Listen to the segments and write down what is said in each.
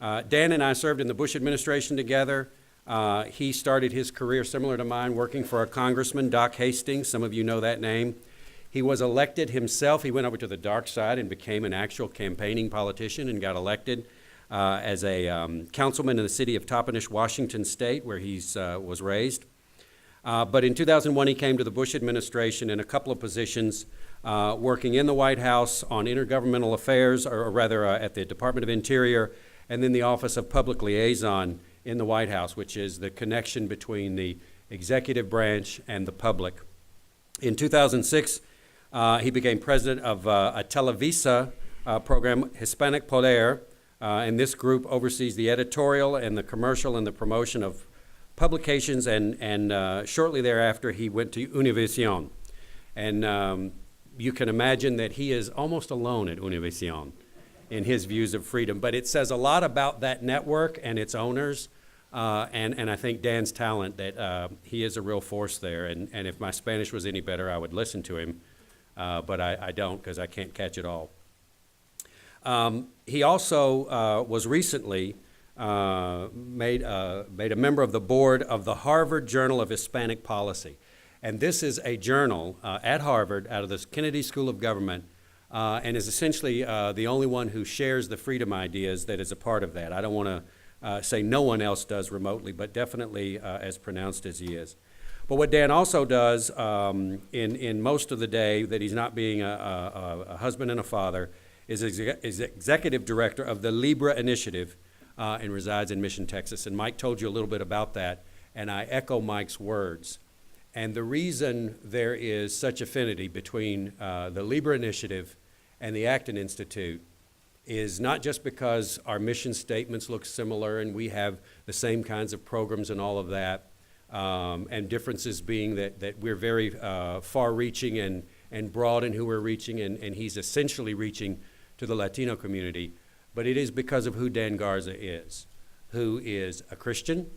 Dan and I served in the Bush administration together. He started his career similar to mine, working for a congressman, Doc Hastings. Some of you know that name. He was elected himself. He went over to the dark side and became an actual campaigning politician and got elected as a councilman in the city of Toppenish, Washington State, where he was raised. But in 2001, he came to the Bush administration in a couple of positions, working in the White House on intergovernmental affairs, or rather at the Department of Interior, and then the Office of Public Liaison in the White House, which is the connection between the executive branch and the public. In 2006, he became president of a Televisa program, Hispanic Poder, and this group oversees the editorial and the commercial and the promotion of publications, and shortly thereafter he went to Univision. And you can imagine that he is almost alone at Univision in his views of freedom. But it says a lot about that network and its owners, and I think Dan's talent, that he is a real force there. And if my Spanish was any better, I would listen to him, but I don't, because I can't catch it all. He also was recently made a member of the board of the Harvard Journal of Hispanic Policy. And this is a journal at Harvard out of the Kennedy School of Government, and is essentially the only one who shares the freedom ideas that is a part of that. I don't want to say no one else does remotely, but definitely as pronounced as he is. But what Dan also does in most of the day that he's not being a husband and a father is executive director of the Libre initiative, and resides in Mission, Texas. And Mike told you a little bit about that, and I echo Mike's words. And the reason there is such affinity between the Libre initiative and the Acton Institute is not just because our mission statements look similar and we have the same kinds of programs and all of that, and differences being that we're very far-reaching and broad in who we're reaching, and he's essentially reaching to the Latino community. But it is because of who Dan Garza is, who is a Christian,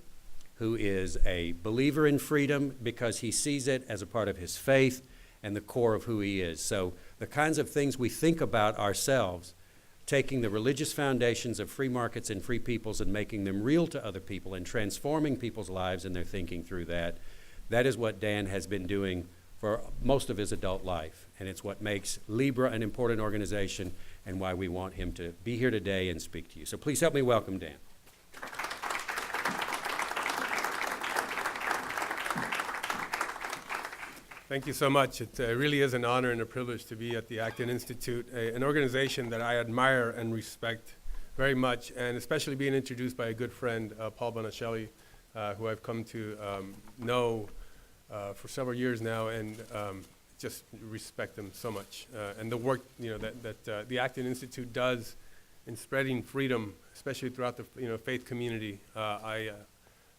who is a believer in freedom because he sees it as a part of his faith and the core of who he is. So the kinds of things we think about ourselves, taking the religious foundations of free markets and free peoples and making them real to other people and transforming people's lives and their thinking through that, that is what Dan has been doing for most of his adult life. And it's what makes Libre an important organization and why we want him to be here today and speak to you. So please help me welcome Dan. Thank you so much. It really is an honor and a privilege to be at the Acton Institute, an organization that I admire and respect very much, and especially being introduced by a good friend, Paul Bonacelli, who I've come to know for several years now, and just respect them so much. And the work that the Acton Institute does in spreading freedom, especially throughout the faith community, I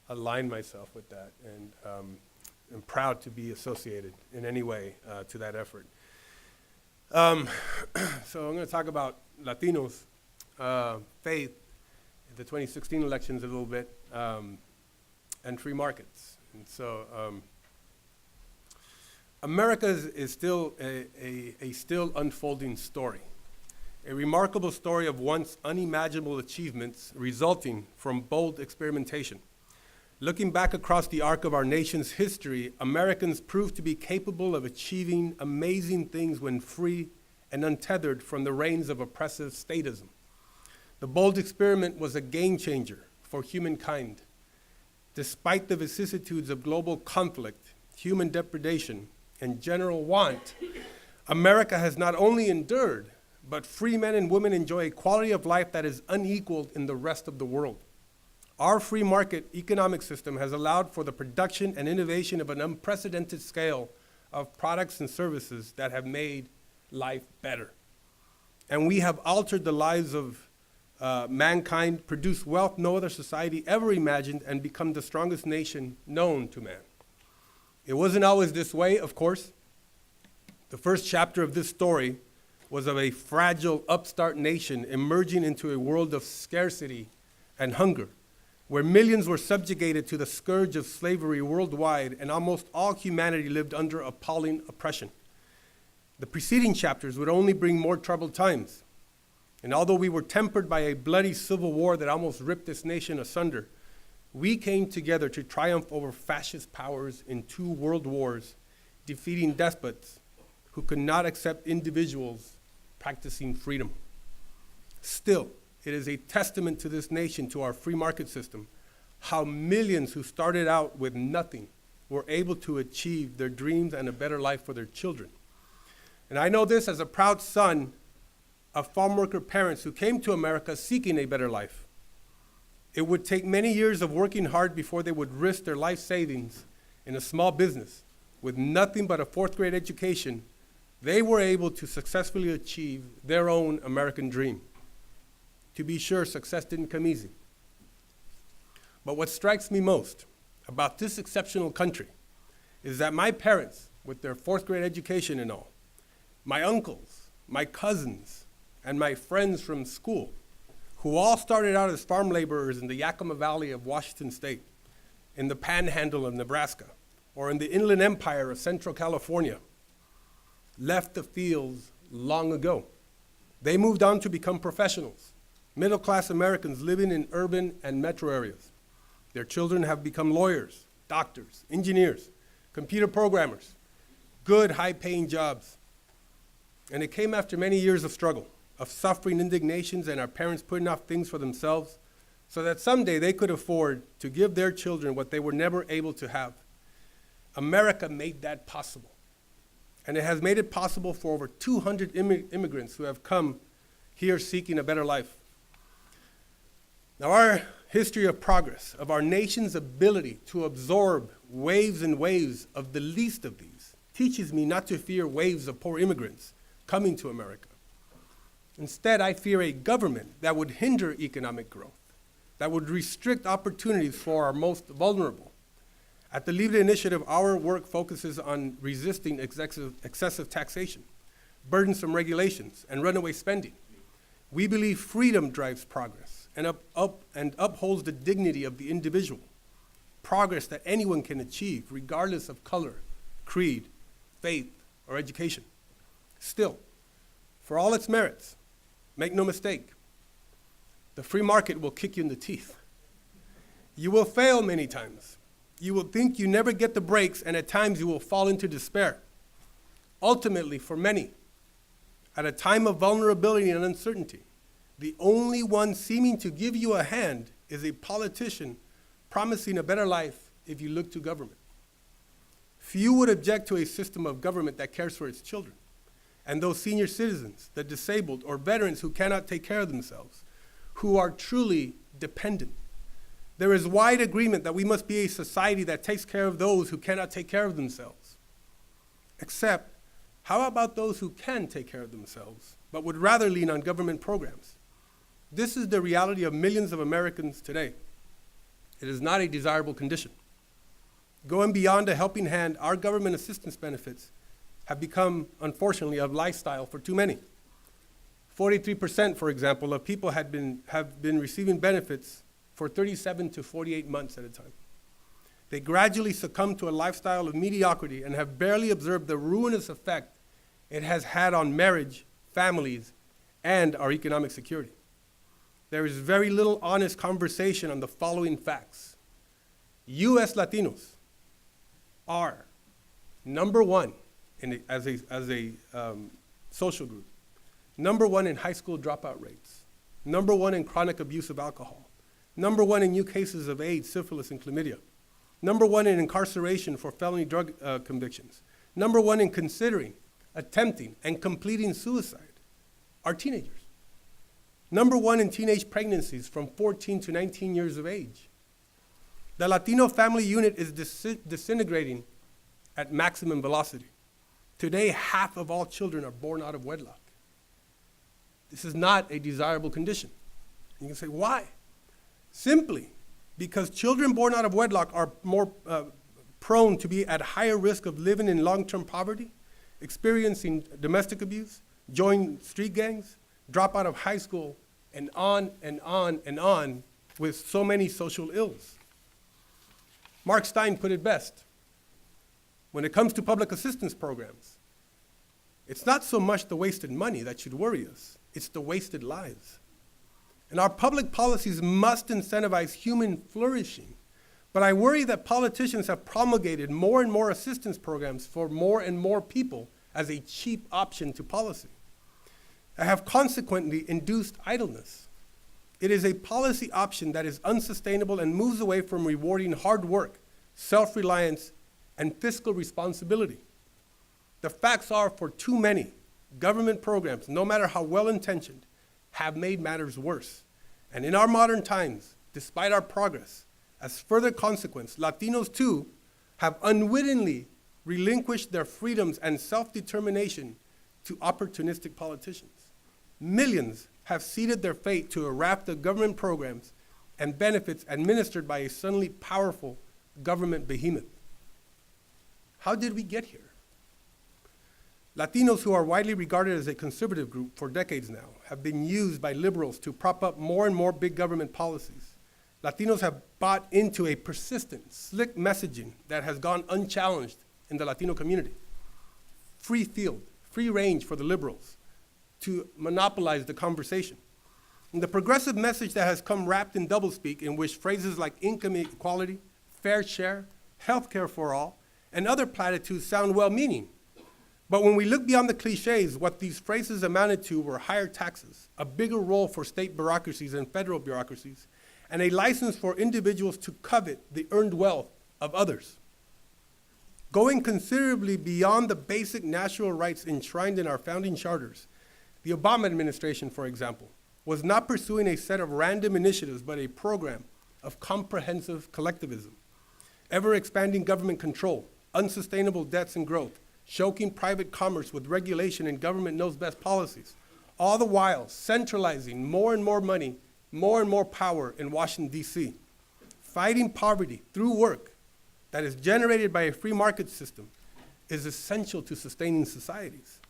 align myself with that, and I'm proud to be associated in any way to that effort. So I'm going to talk about Latinos, faith, the 2016 elections a little bit, and free markets. And so America is still a still unfolding story, a remarkable story of once unimaginable achievements resulting from bold experimentation. Looking back across the arc of our nation's history, Americans proved to be capable of achieving amazing things when free and untethered from the reins of oppressive statism. The bold experiment was a game changer for humankind. Despite the vicissitudes of global conflict, human depredation, and general want, America has not only endured, but free men and women enjoy a quality of life that is unequaled in the rest of the world. Our free market economic system has allowed for the production and innovation of an unprecedented scale of products and services that have made life better. And we have altered the lives of mankind, produced wealth no other society ever imagined, and become the strongest nation known to man. It wasn't always this way, of course. The first chapter of this story was of a fragile upstart nation emerging into a world of scarcity and hunger, where millions were subjugated to the scourge of slavery worldwide, and almost all humanity lived under appalling oppression. The preceding chapters would only bring more troubled times. And although we were tempered by a bloody civil war that almost ripped this nation asunder, we came together to triumph over fascist powers in 2 world wars, defeating despots who could not accept individuals practicing freedom. Still, it is a testament to this nation, to our free market system, how millions who started out with nothing were able to achieve their dreams and a better life for their children. And I know this as a proud son of farm worker parents who came to America seeking a better life. It would take many years of working hard before they would risk their life savings in a small business. With nothing but a 4th grade education, they were able to successfully achieve their own American dream. To be sure, success didn't come easy. But what strikes me most about this exceptional country is that my parents, with their 4th grade education and all, my uncles, my cousins, and my friends from school, who all started out as farm laborers in the Yakima Valley of Washington State, in the Panhandle of Nebraska, or in the Inland Empire of Central California, left the fields long ago. They moved on to become professionals, middle-class Americans living in urban and metro areas. Their children have become lawyers, doctors, engineers, computer programmers, good high-paying jobs. And it came after many years of struggle, of suffering indignations and our parents putting off things for themselves so that someday they could afford to give their children what they were never able to have. America made that possible. And it has made it possible for over 200 immigrants who have come here seeking a better life. Now, our history of progress, of our nation's ability to absorb waves and waves of the least of these, teaches me not to fear waves of poor immigrants coming to America. Instead, I fear a government that would hinder economic growth, that would restrict opportunities for our most vulnerable. At the Libre initiative, our work focuses on resisting excessive taxation, burdensome regulations, and runaway spending. We believe freedom drives progress and upholds the dignity of the individual, progress that anyone can achieve regardless of color, creed, faith, or education. Still, for all its merits, make no mistake, the free market will kick you in the teeth. You will fail many times. You will think you never get the breaks, and at times you will fall into despair. Ultimately, for many, at a time of vulnerability and uncertainty, the only one seeming to give you a hand is a politician promising a better life if you look to government. Few would object to a system of government that cares for its children, and those senior citizens, the disabled, or veterans who cannot take care of themselves, who are truly dependent. There is wide agreement that we must be a society that takes care of those who cannot take care of themselves. Except, how about those who can take care of themselves, but would rather lean on government programs? This is the reality of millions of Americans today. It is not a desirable condition. Going beyond a helping hand, our government assistance benefits have become, unfortunately, a lifestyle for too many. 43%, for example, of people have been receiving benefits for 37 to 48 months at a time. They gradually succumb to a lifestyle of mediocrity and have barely observed the ruinous effect it has had on marriage, families, and our economic security. There is very little honest conversation on the following facts. U.S. Latinos are number one as a social group, number one in high school dropout rates, number one in chronic abuse of alcohol, number one in new cases of AIDS, syphilis, and chlamydia, number one in incarceration for felony drug convictions, number one in considering, attempting, and completing suicide are teenagers. Number one in teenage pregnancies from 14 to 19 years of age. The Latino family unit is disintegrating at maximum velocity. Today, half of all children are born out of wedlock. This is not a desirable condition. You can say, why? Simply because children born out of wedlock are more prone to be at higher risk of living in long-term poverty, experiencing domestic abuse, join street gangs, drop out of high school, and on and on and on with so many social ills. Mark Stein put it best. When it comes to public assistance programs, it's not so much the wasted money that should worry us. it's the wasted lives. And our public policies must incentivize human flourishing. But I worry that politicians have promulgated more and more assistance programs for more and more people as a cheap option to policy, and have consequently induced idleness. It is a policy option that is unsustainable and moves away from rewarding hard work, self-reliance, and fiscal responsibility. The facts are, for too many, government programs, no matter how well-intentioned, have made matters worse. And in our modern times, despite our progress, as further consequence, Latinos too have unwittingly relinquished their freedoms and self-determination to opportunistic politicians. Millions have ceded their fate to a raft of government programs and benefits administered by a suddenly powerful government behemoth. How did we get here? Latinos, who are widely regarded as a conservative group for decades now, have been used by liberals to prop up more and more big government policies. Latinos have bought into a persistent, slick messaging that has gone unchallenged in the Latino community. Free field, free range for the liberals to monopolize the conversation. And the progressive message that has come wrapped in doublespeak, in which phrases like income equality, fair share, health care for all, and other platitudes sound well-meaning. But when we look beyond the cliches, what these phrases amounted to were higher taxes, a bigger role for state bureaucracies and federal bureaucracies, and a license for individuals to covet the earned wealth of others. Going considerably beyond the basic natural rights enshrined in our founding charters, the Obama administration, for example, was not pursuing a set of random initiatives, but a program of comprehensive collectivism, ever-expanding government control, unsustainable debts and growth, choking private commerce with regulation and government knows best policies, all the while centralizing more and more money, more and more power in Washington, D.C. Fighting poverty through work that is generated by a free market system is essential to sustaining societies.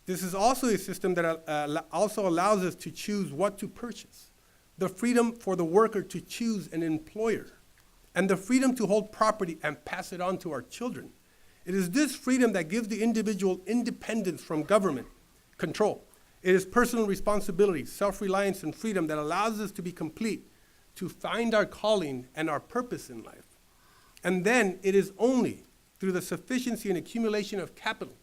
This is also a system that also allows us to choose what to purchase, the freedom for the worker to choose an employer, and the freedom to hold property and pass it on to our children. It is this freedom that gives the individual independence from government control. It is personal responsibility, self-reliance, and freedom that allows us to be complete, to find our calling and our purpose in life. And then it is only through the sufficiency and accumulation of capital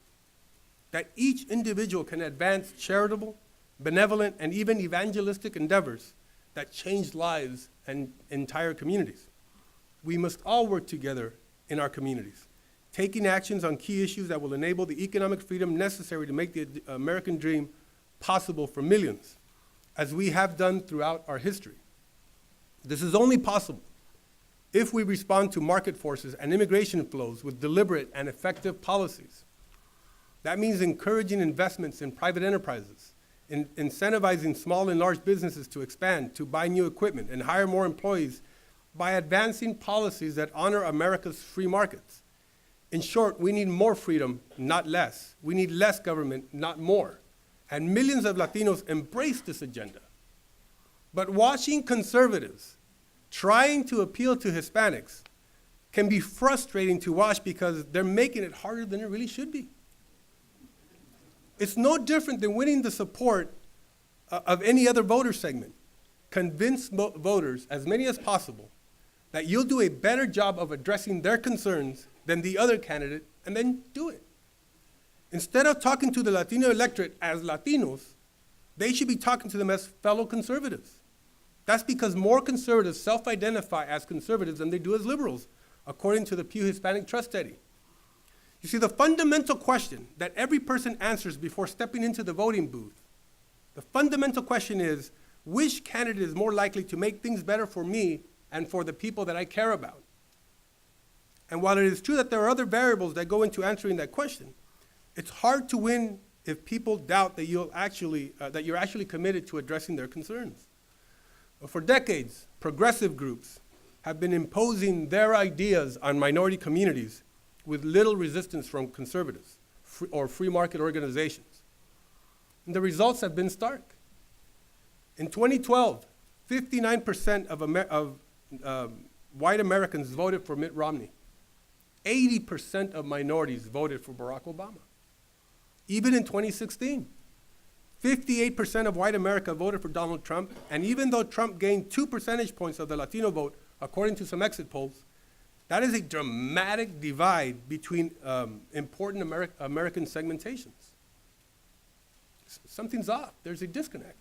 that each individual can advance charitable, benevolent, and even evangelistic endeavors that change lives and entire communities. We must all work together in our communities, taking actions on key issues that will enable the economic freedom necessary to make the American dream possible for millions, as we have done throughout our history. This is only possible if we respond to market forces and immigration flows with deliberate and effective policies. That means encouraging investments in private enterprises, incentivizing small and large businesses to expand, to buy new equipment, and hire more employees by advancing policies that honor America's free markets. In short, we need more freedom, not less. We need less government, not more. And millions of Latinos embrace this agenda. But watching conservatives trying to appeal to Hispanics can be frustrating to watch because they're making it harder than it really should be. It's no different than winning the support of any other voter segment. Convince voters, as many as possible, that you'll do a better job of addressing their concerns than the other candidate, and then do it. Instead of talking to the Latino electorate as Latinos, they should be talking to them as fellow conservatives. That's because more conservatives self-identify as conservatives than they do as liberals, according to the Pew Hispanic Trust Study. You see, the fundamental question that every person answers before stepping into the voting booth, the fundamental question is, which candidate is more likely to make things better for me and for the people that I care about? And while it is true that there are other variables that go into answering that question, it's hard to win if people doubt that you're actually committed to addressing their concerns. For decades, progressive groups have been imposing their ideas on minority communities with little resistance from conservatives or free market organizations. And the results have been stark. In 2012, 59% of white Americans voted for Mitt Romney. 80% of minorities voted for Barack Obama. Even in 2016, 58% of white America voted for Donald Trump, and even though Trump gained 2 percentage points of the Latino vote, according to some exit polls, that is a dramatic divide between important American segmentations. Something's off. There's a disconnect.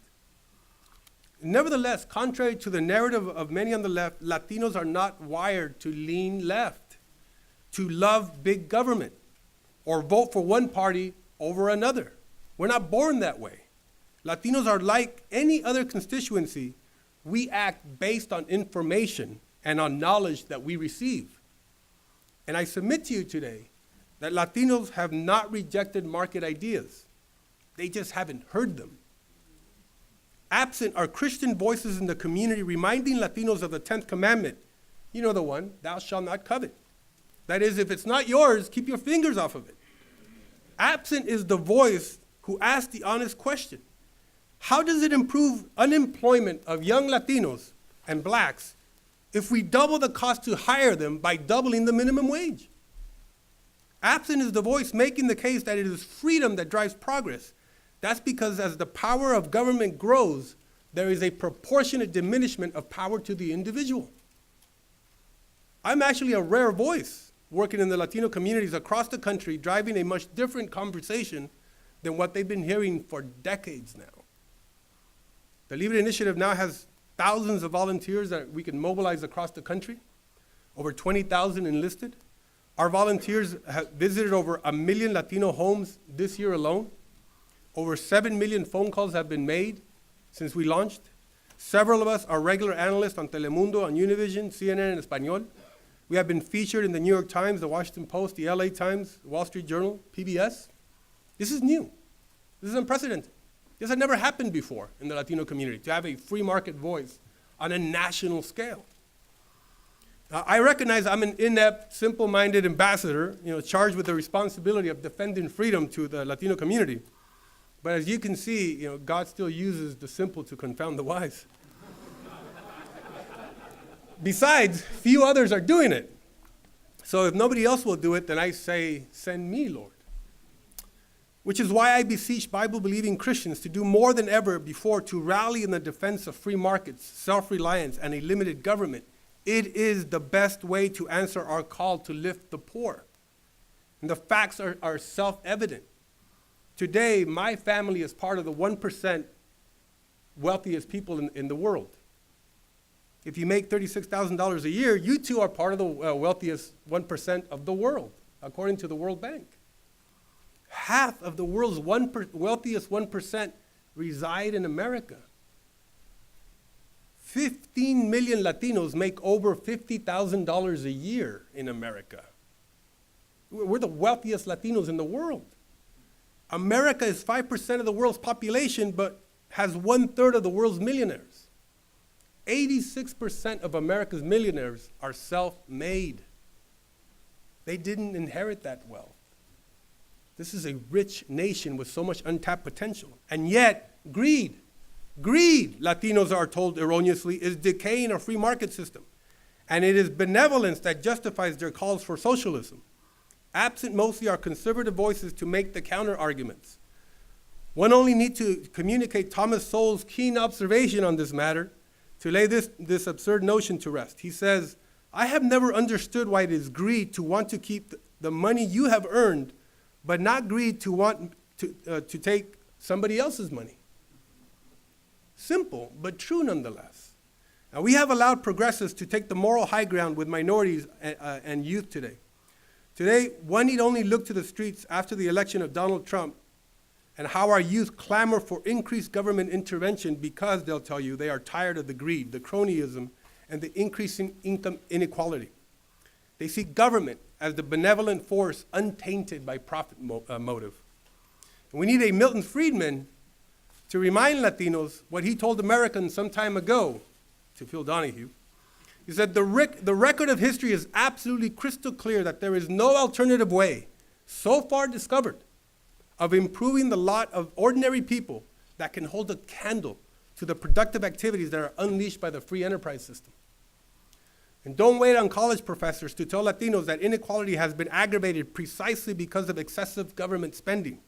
Nevertheless, contrary to the narrative of many on the left, Latinos are not wired to lean left, to love big government, or vote for one party over another. We're not born that way. Latinos are like any other constituency. We act based on information and on knowledge that we receive. And I submit to you today that Latinos have not rejected market ideas. They just haven't heard them. Absent are Christian voices in the community reminding Latinos of the 10th commandment. You know the one, thou shalt not covet. That is, if it's not yours, keep your fingers off of it. Absent is the voice who asks the honest question. How does it improve unemployment of young Latinos and blacks if we double the cost to hire them by doubling the minimum wage? Absent is the voice making the case that it is freedom that drives progress. That's because as the power of government grows, there is a proportionate diminishment of power to the individual. I'm actually a rare voice working in the Latino communities across the country, driving a much different conversation than what they've been hearing for decades now. The Libre initiative now has thousands of volunteers that we can mobilize across the country, over 20,000 enlisted. Our volunteers have visited over 1 million Latino homes this year alone. Over 7 million phone calls have been made since we launched. Several of us are regular analysts on Telemundo, on Univision, CNN, and Espanol. We have been featured in the New York Times, the Washington Post, the LA Times, Wall Street Journal, PBS. This is new. This is unprecedented. This had never happened before in the Latino community, to have a free market voice on a national scale. I recognize I'm an inept, simple-minded ambassador, charged with the responsibility of defending freedom to the Latino community. But as you can see, God still uses the simple to confound the wise. Besides, few others are doing it. So if nobody else will do it, then I say, send me, Lord. Which is why I beseech Bible-believing Christians to do more than ever before to rally in the defense of free markets, self-reliance, and a limited government. It is the best way to answer our call to lift the poor. And the facts are self-evident. Today, my family is part of the 1% wealthiest people in the world. If you make $36,000 a year, you too are part of the wealthiest 1% of the world, according to the World Bank. Half of the world's wealthiest 1% reside in America. 15 million Latinos make over $50,000 a year in America. We're the wealthiest Latinos in the world. America is 5% of the world's population, but has 1/3 of the world's millionaires. 86% of America's millionaires are self-made. They didn't inherit that wealth. This is a rich nation with so much untapped potential. And yet, greed, Latinos are told erroneously, is decaying our free market system. And it is benevolence that justifies their calls for socialism. Absent mostly are conservative voices to make the counter-arguments. One only needs to communicate Thomas Sowell's keen observation on this matter to lay this absurd notion to rest. He says, I have never understood why it is greed to want to keep the money you have earned, but not greed to want to take somebody else's money. Simple, but true nonetheless. Now, we have allowed progressives to take the moral high ground with minorities and youth today. Today, one need only look to the streets after the election of Donald Trump and how our youth clamor for increased government intervention because, they'll tell you, they are tired of the greed, the cronyism, and the increasing income inequality. They see government as the benevolent force untainted by profit motive. And we need a Milton Friedman to remind Latinos what he told Americans some time ago to Phil Donahue. He said, the record of history is absolutely crystal clear that there is no alternative way, so far discovered, of improving the lot of ordinary people that can hold a candle to the productive activities that are unleashed by the free enterprise system. And don't wait on college professors to tell Latinos that inequality has been aggravated precisely because of excessive government spending.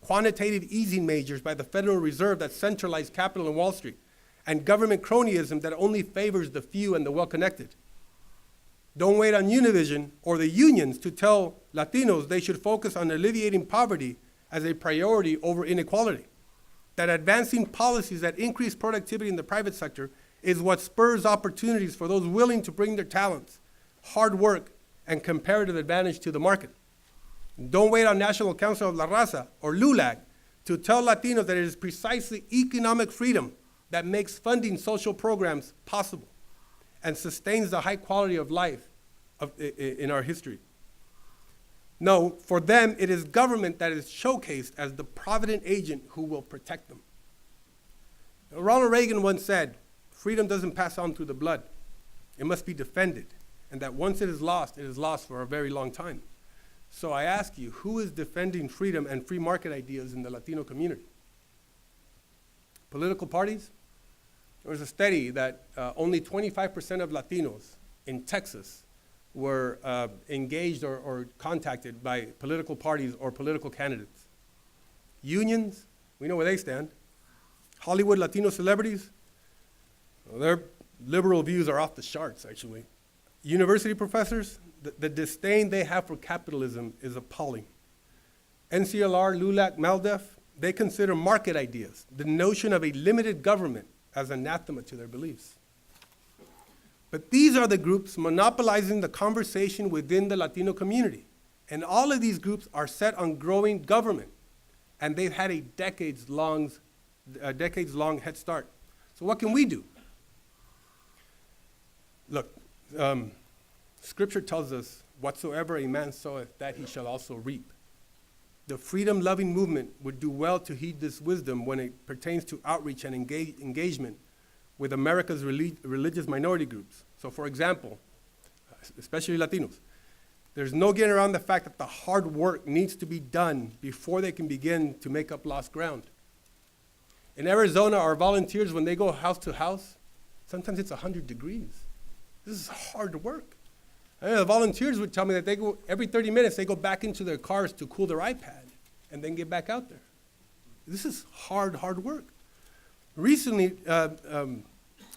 quantitative easing measures by the Federal Reserve that centralize capital in Wall Street, and government cronyism that only favors the few and the well-connected. Don't wait on Univision or the unions to tell Latinos they should focus on alleviating poverty as a priority over inequality. That advancing policies that increase productivity in the private sector is what spurs opportunities for those willing to bring their talents, hard work, and comparative advantage to the market. Don't wait on National Council of La Raza or LULAC to tell Latinos that it is precisely economic freedom that makes funding social programs possible and sustains the high quality of life in our history. No, for them, it is government that is showcased as the provident agent who will protect them. Ronald Reagan once said, freedom doesn't pass on through the blood. It must be defended, and that once it is lost for a very long time. So I ask you, who is defending freedom and free market ideas in the Latino community? Political parties? There was a study that only 25% of Latinos in Texas were engaged or contacted by political parties or political candidates. Unions, we know where they stand. Hollywood Latino celebrities, well, their liberal views are off the charts, actually. University professors, the disdain they have for capitalism is appalling. NCLR, LULAC, MALDEF, they consider market ideas, the notion of a limited government, as anathema to their beliefs. But these are the groups monopolizing the conversation within the Latino community. And all of these groups are set on growing government. And they've had a decades-long head start. So what can we do? Look, Scripture tells us, whatsoever a man soweth, that he shall also reap. The freedom-loving movement would do well to heed this wisdom when it pertains to outreach and engagement with America's religious minority groups. So for example, especially Latinos, there's no getting around the fact that the hard work needs to be done before they can begin to make up lost ground. In Arizona, our volunteers, when they go house to house, sometimes it's 100 degrees. This is hard work. The volunteers would tell me that they go, every 30 minutes, they go back into their cars to cool their iPad and then get back out there. This is hard work. Recently,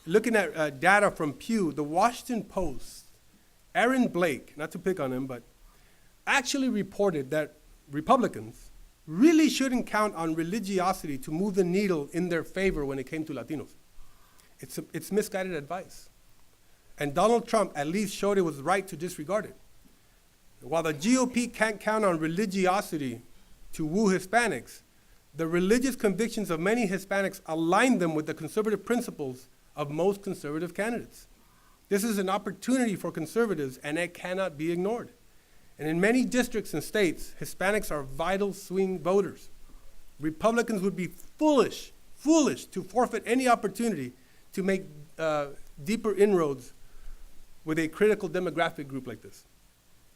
looking at data from Pew, the Washington Post, Aaron Blake, not to pick on him, but actually reported that Republicans really shouldn't count on religiosity to move the needle in their favor when it came to Latinos. It's misguided advice. And Donald Trump at least showed it was right to disregard it. While the GOP can't count on religiosity to woo Hispanics, the religious convictions of many Hispanics align them with the conservative principles of most conservative candidates. This is an opportunity for conservatives, and it cannot be ignored. And in many districts and states, Hispanics are vital swing voters. Republicans would be foolish to forfeit any opportunity to make deeper inroads with a critical demographic group like this.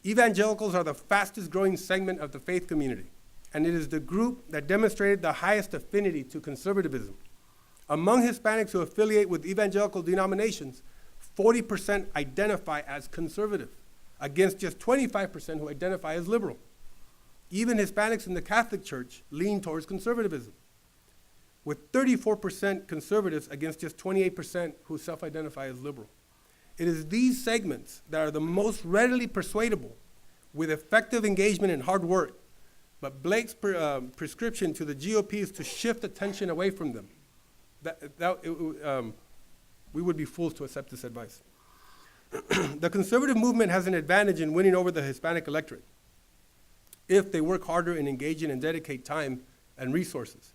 Evangelicals are the fastest growing segment of the faith community, and it is the group that demonstrated the highest affinity to conservatism. Among Hispanics who affiliate with evangelical denominations, 40% identify as conservative, against just 25% who identify as liberal. Even Hispanics in the Catholic Church lean towards conservatism, with 34% conservatives against just 28% who self-identify as liberal. It is these segments that are the most readily persuadable with effective engagement and hard work, but Blake's prescription to the GOP is to shift attention away from them. We would be fools to accept this advice. The conservative movement has an advantage in winning over the Hispanic electorate if they work harder and engage in and dedicate time and resources.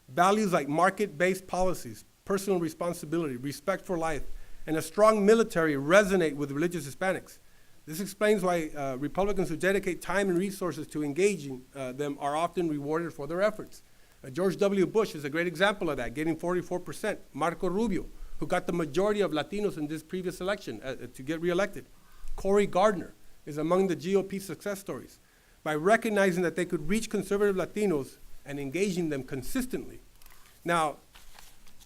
Values like market-based policies, personal responsibility, respect for life, and a strong military resonate with religious Hispanics. This explains why Republicans who dedicate time and resources to engaging them are often rewarded for their efforts. George W. Bush is a great example of that, getting 44%. Marco Rubio, who got the majority of Latinos in this previous election to get reelected. Cory Gardner is among the GOP success stories by recognizing that they could reach conservative Latinos and engaging them consistently. Now,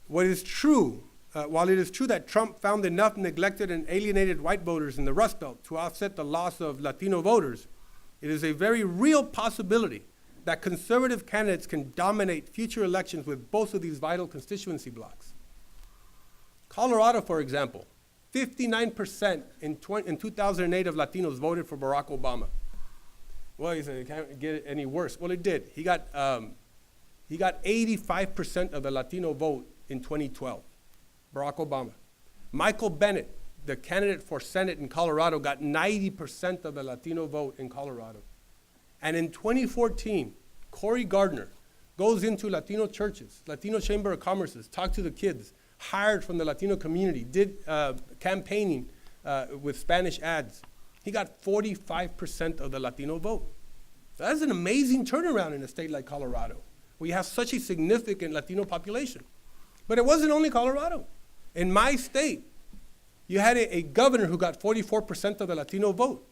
while it is true that Trump found enough neglected and alienated white voters in the Rust Belt to offset the loss of Latino voters, it is a very real possibility that conservative candidates can dominate future elections with both of these vital constituency blocks. Colorado, for example, 59% in 2008 of Latinos voted for Barack Obama. Well, you say, it can't get any worse. Well, it did. He got 85% of the Latino vote in 2012, Barack Obama. Michael Bennet, the candidate for Senate in Colorado, got 90% of the Latino vote in Colorado. And in 2014, Cory Gardner goes into Latino churches, Latino Chamber of Commerce's, talked to the kids, hired from the Latino community, did campaigning with Spanish ads. He got 45% of the Latino vote. So that's an amazing turnaround in a state like Colorado. We have such a significant Latino population. But it wasn't only Colorado. In my state, you had a governor who got 44% of the Latino vote,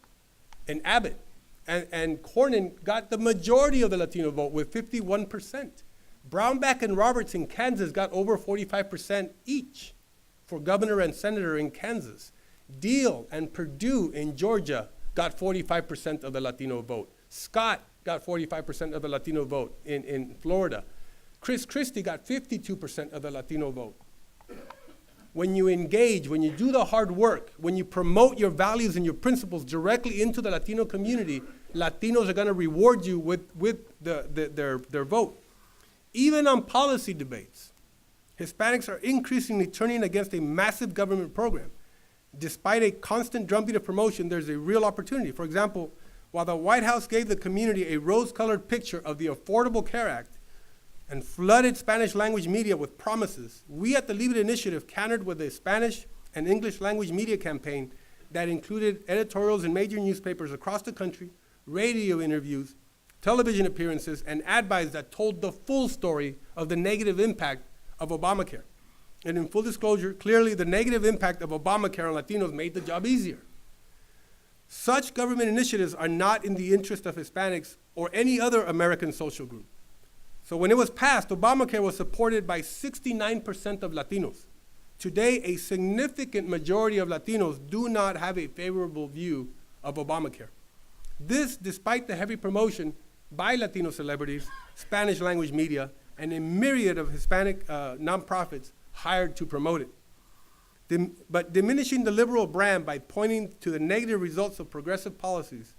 in Abbott. And Cornyn got the majority of the Latino vote with 51%. Brownback and Roberts in Kansas got over 45% each for governor and senator in Kansas. Deal and Perdue in Georgia got 45% of the Latino vote. Scott got 45% of the Latino vote in Florida. Chris Christie got 52% of the Latino vote. When you engage, when you do the hard work, when you promote your values and your principles directly into the Latino community, Latinos are going to reward you with their vote. Even on policy debates, Hispanics are increasingly turning against a massive government program. Despite a constant drumbeat of promotion, there's a real opportunity. For example, while the White House gave the community a rose-colored picture of the Affordable Care Act and flooded Spanish language media with promises, we at the Libre Initiative countered with a Spanish and English language media campaign that included editorials in major newspapers across the country, radio interviews, television appearances, and ad buys that told the full story of the negative impact of Obamacare. And in full disclosure, clearly the negative impact of Obamacare on Latinos made the job easier. Such government initiatives are not in the interest of Hispanics or any other American social group. So when it was passed, Obamacare was supported by 69% of Latinos. Today, a significant majority of Latinos do not have a favorable view of Obamacare. This, despite the heavy promotion by Latino celebrities, Spanish language media, and a myriad of Hispanic nonprofits hired to promote it. But diminishing the liberal brand by pointing to the negative results of progressive policies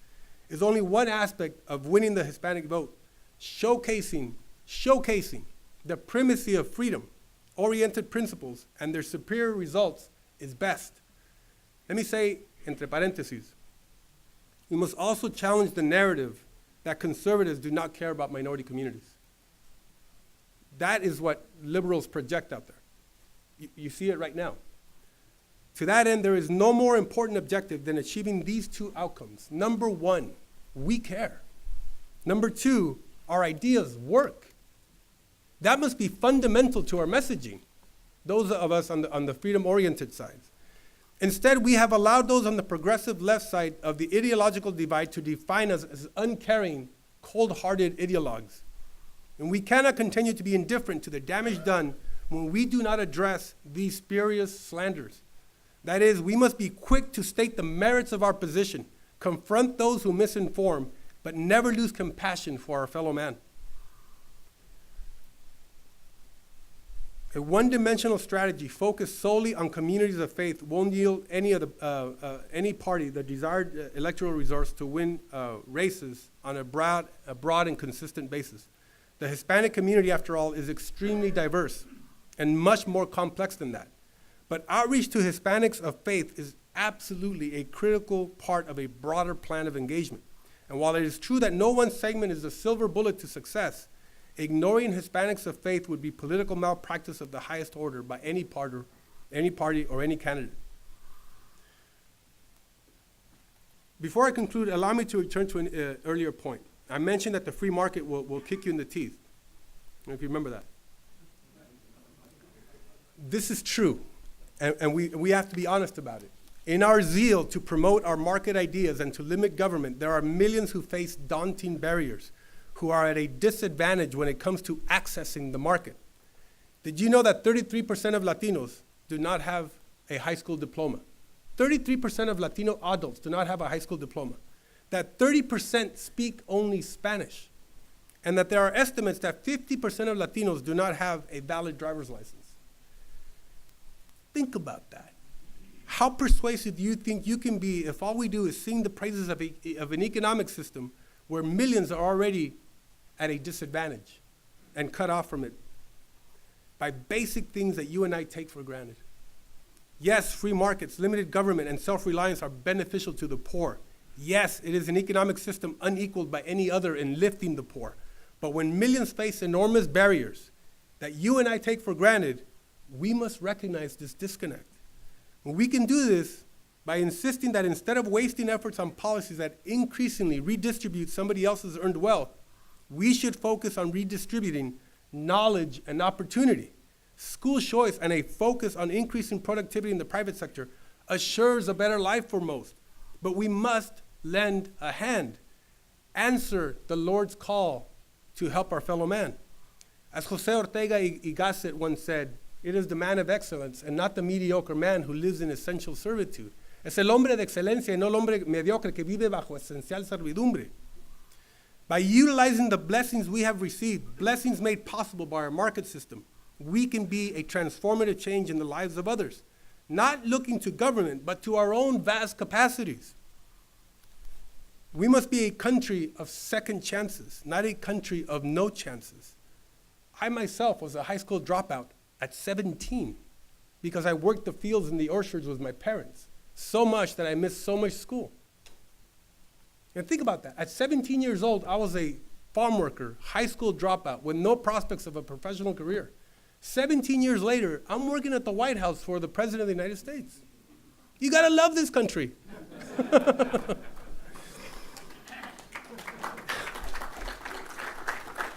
is only one aspect of winning the Hispanic vote. Showcasing the primacy of freedom-oriented principles and their superior results is best. Let me say, entre parentheses, we must also challenge the narrative that conservatives do not care about minority communities. That is what liberals project out there. You see it right now. To that end, there is no more important objective than achieving these two outcomes. Number one, we care. Number two, our ideas work. That must be fundamental to our messaging, those of us on the freedom-oriented side. Instead, we have allowed those on the progressive left side of the ideological divide to define us as uncaring, cold-hearted ideologues. And we cannot continue to be indifferent to the damage done when we do not address these spurious slanders. That is, we must be quick to state the merits of our position, confront those who misinform, but never lose compassion for our fellow man. A one-dimensional strategy focused solely on communities of faith won't yield any party the desired electoral resource to win races on a broad and consistent basis. The Hispanic community, after all, is extremely diverse and much more complex than that. But outreach to Hispanics of faith is absolutely a critical part of a broader plan of engagement. And while it is true that no one segment is the silver bullet to success, ignoring Hispanics of faith would be political malpractice of the highest order by any party or any candidate. Before I conclude, allow me to return to an earlier point. I mentioned that the free market will kick you in the teeth. I don't know if you remember that. This is true, and we have to be honest about it. In our zeal to promote our market ideas and to limit government, there are millions who face daunting barriers, who are at a disadvantage when it comes to accessing the market. Did you know that 33% of Latinos do not have a high school diploma? 33% of Latino adults do not have a high school diploma. That 30% speak only Spanish. and that there are estimates that 50% of Latinos do not have a valid driver's license. Think about that. How persuasive do you think you can be if all we do is sing the praises of an economic system where millions are already at a disadvantage and cut off from it by basic things that you and I take for granted? Yes, free markets, limited government, and self-reliance are beneficial to the poor. Yes, it is an economic system unequaled by any other in lifting the poor. But when millions face enormous barriers that you and I take for granted, we must recognize this disconnect. And we can do this by insisting that instead of wasting efforts on policies that increasingly redistribute somebody else's earned wealth, we should focus on redistributing knowledge and opportunity. School choice and a focus on increasing productivity in the private sector assures a better life for most. But we must lend a hand, answer the Lord's call to help our fellow man. As Jose Ortega y Gasset once said, it is the man of excellence and not the mediocre man who lives in essential servitude. Es el hombre de excelencia y no el hombre mediocre que vive bajo esencial servidumbre. By utilizing the blessings we have received, blessings made possible by our market system, we can be a transformative change in the lives of others, not looking to government, but to our own vast capacities. We must be a country of second chances, not a country of no chances. I myself was a high school dropout at 17 because I worked the fields and the orchards with my parents so much that I missed so much school. And think about that. At 17 years old, I was a farm worker, high school dropout with no prospects of a professional career. 17 years later, I'm working at the White House for the President of the United States. You gotta love this country.